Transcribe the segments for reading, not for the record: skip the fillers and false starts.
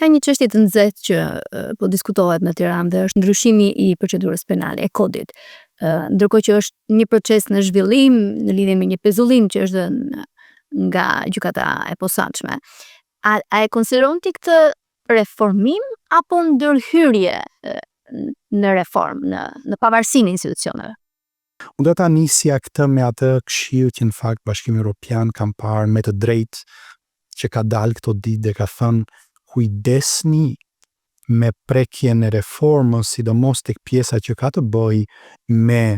ka një çështje të nxehtë që po diskutohet në Tiranë dhe është ndryshimi i procedurës penale, e kodit. Ndërkohë që është një proces në zhvillim në lidhje me një pezullim që është dhënë nga gjykata e posaçme. A e konsideron ti këtë reformim apo ndërhyrje në reformë, në pavarësinë e institucioneve? Unë do ta nisja këtë me atë këshill që në fakt Bashkimi Evropian kam parë me të drejtë që ka dalë këto ditë dhe ka thënë kujdesni me prekjen e reformës, sidomos tek pjesa që ka të bëjë me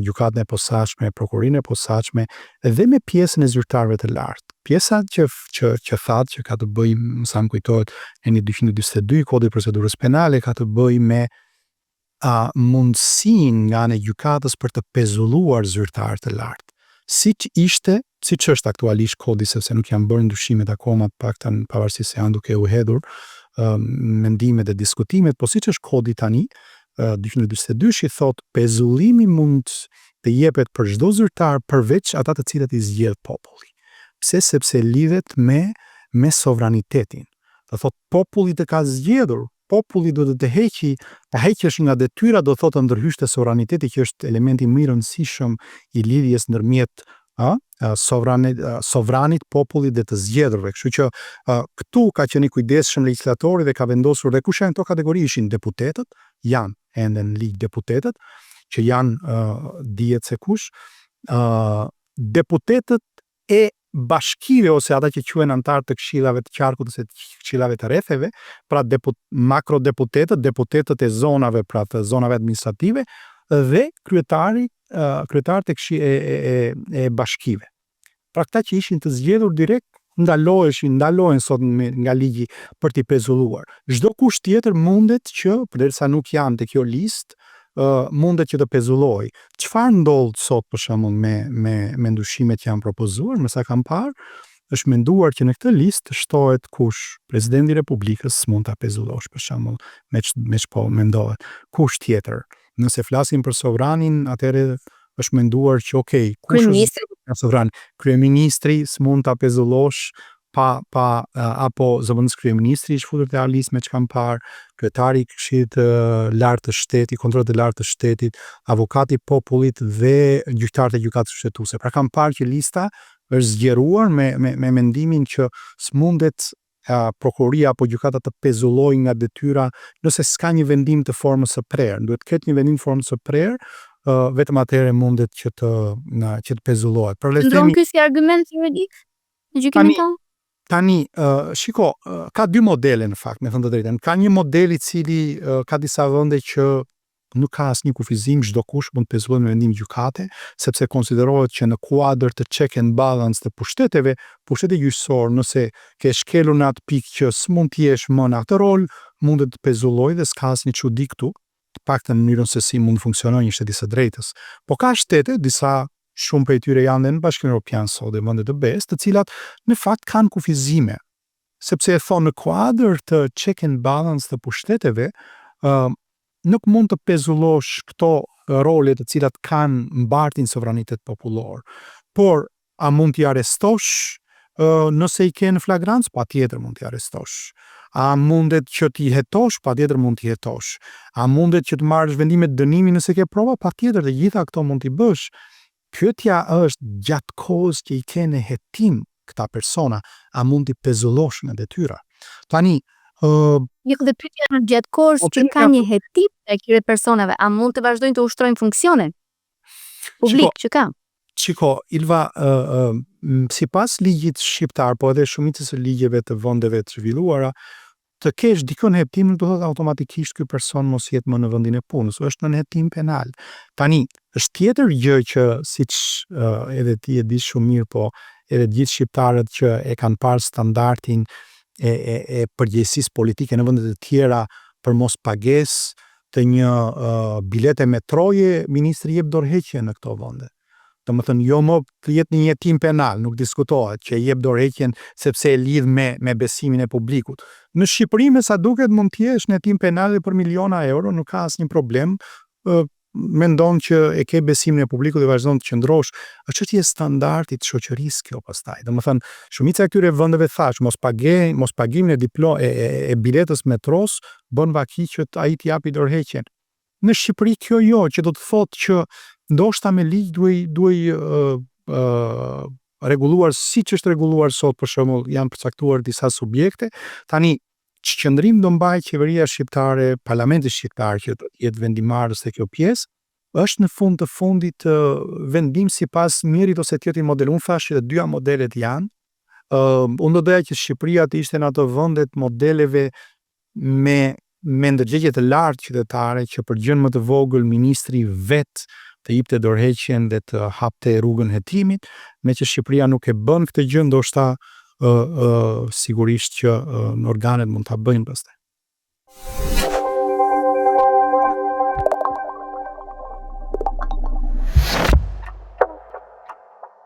gjykatën e posaçme, prokurinë e posaçme dhe me pjesën e zyrtarëve të lartë. Pjesa që thatë që ka të bëjë, më sa më kujtohet, në 242 Kodit Procedurës Penale ka të bëjë me mundësinë nga ana e gjykatës për të pezulluar zyrtarë të lartë. Siç është aktualisht kodi, sepse nuk janë bërë ndryshimet akoma, paktën pavarësisht se janë duke u hedhur mendimet dhe diskutimet, po siç është kodi tani, 242 i thot pezullimi mund të jepet për çdo zyrtar përveç ata të cilët i zgjedh populli. Pse? Sepse lidhet me sovranitetin. Do thot populli të ka zgjedhur, populli do të heqësh nga detyra, do thotë të ndërhysh te sovraniteti, që është elementi më i rëndësishëm i lidhjes ndërmjet sovranit, popullit dhe të zgjedhurve. Kështu që këtu ka qenë i kujdesshëm legjislatori dhe ka vendosur dhe kush janë këto kategori, ishin deputetët, janë ende në ligj deputetët, që janë dihet se kush, deputetët e bashkive ose ata që quhen antar të këshillave të qarkut ose të këshillave të rretheve, pra makrodeputetët, deputetët e zonave, pra të zonave administrative dhe kryetarët e bashkive. Pra këta që ishin të zgjedhur direkt ndalohen sot nga ligji për t'i pezulluar. Çdo kush tjetër mundet që, përderisa nuk janë te kjo listë, mundet që të pezulloj. Çfarë ndodh sot për shembull me ndryshimet që janë propozuar, me sa kam parë, është menduar që në këtë listë shtohet kush, presidenti i Republikës mund ta pezullosh për shembull, me ç'po mendohet. Kush tjetër? Nëse flasim për sovranin, atëherë është menduar që kush është sovran? Kryeministri s'mund ta pezullosh apo zëvendës kryeministri është futur te listë me ç'kam parë, kryetari i Këshillit të lartë të shtetit, kontrollit të lartë të shtetit, avokati i popullit dhe gjyqtarët e gjykatës kushtetuese. Pra kam parë që lista është zgjeruar me mendimin që s'mundet prokuroria apo gjykata të pezullojë nga detyra nëse s'ka një vendim të formës së prerë. Duhet të ketë një vendim të formës së prerë, vetëm atëherë mundet që të pezullohet. Ndron ky si argument juridik në gjykimin tonë? Tani, shiko, ka dy modele në fakt, me thënë të drejtën. Ka një model i cili ka disa vende që nuk ka asnjë kufizim, çdo kush mund të pezullohet me vendim gjykate, sepse konsiderohet që në kuadër të check and balance të pushteteve, pushteti gjyqësor, nëse ke shkelur në atë pikë që s'mund të jesh më në atë rol, mundet të pezullojë dhe s'ka asnjë çudi këtu, të paktën në mënyrën se si mund të funksionojë një shtet i së drejtës. Po ka shtete, disa shumë prej tyre janë dhe në Bashkimin Evropian sot dhe vende të BE-s, të cilat në fakt kanë kufizime, sepse e thonë në kuadër të check and balance të pushteteve, nuk mund të pezullosh këto role të cilat kanë mbartin sovranitet popullor. Por a mund t'i arrestosh nëse i ke në flagrancë? Patjetër mund t'i arrestosh. A mundet që t'i hetosh? Patjetër mund t'i hetosh. A mundet që të marrësh vendime dënimi nëse ke prova? Patjetër, dhe gjitha këto mund t'i bësh. Pyetja është gjatë kohës që i ke në hetim këta persona, a mund t'i pezullosh nga detyra? Tani, dhe pyetja në gjatë kohës që ka një hetim e këtyre personave, a mund të vazhdojnë të ushtrojnë funksionin publik që ka? Çiko, Ilva, sipas ligjit shqiptar, po edhe shumicës së ligjeve të vendeve të zhvilluara, të kesh dikon hetim, do thotë automatikisht ky person mos jetë më në vendin e punës, është në hetim penal. Tani, është tjetër gjë që siç edhe ti e di shumë mirë, po edhe gjithë shqiptarët që e kanë parë standardin e përgjegjësisë politike në vende të tjera për mos pagesë të një bilete metroje, ministri jep dorëheqje në këto vende. Domethënë jo më të jetë një hetim penal, nuk diskutohet që jep dorëheqjen sepse e lidh me besimin e publikut. Në Shqipëri me sa duket mund të jesh në hetim penal për miliona euro, nuk ka asnjë problem. mendon që e ke besimin e publikut dhe vazhdon të qëndrosh, është çështje e standardit të shoqërisë kjo pastaj. Domethënë, shumica e këtyre vendeve thash, mos pagimin e biletës metros bën vaki që ai t'i japi dorëheqjen. Në Shqipëri kjo jo, që do të thotë që ndoshta me ligj duhej rregulluar siç është rregulluar sot, për shembull, janë përcaktuar disa subjekte. Tani qëndrim do mbajë qeveria shqiptare, parlamenti shqiptar që do të jetë vendimarrës te kjo pjesë, është në fund të fundit vendim sipas mirit ose tjetrit model. Unë thash që të dyja modelet janë. Unë do doja që Shqipëria të ishte në ato vendet modeleve me ndërgjegje të lartë qytetare që për gjën më të vogël ministri vet të jepte dorëheqjen dhe të hapte rrugën hetimit, me që Shqipëria nuk e bën këtë gjë, ndoshta sigurisht që në organet mund ta bëjnë pastaj.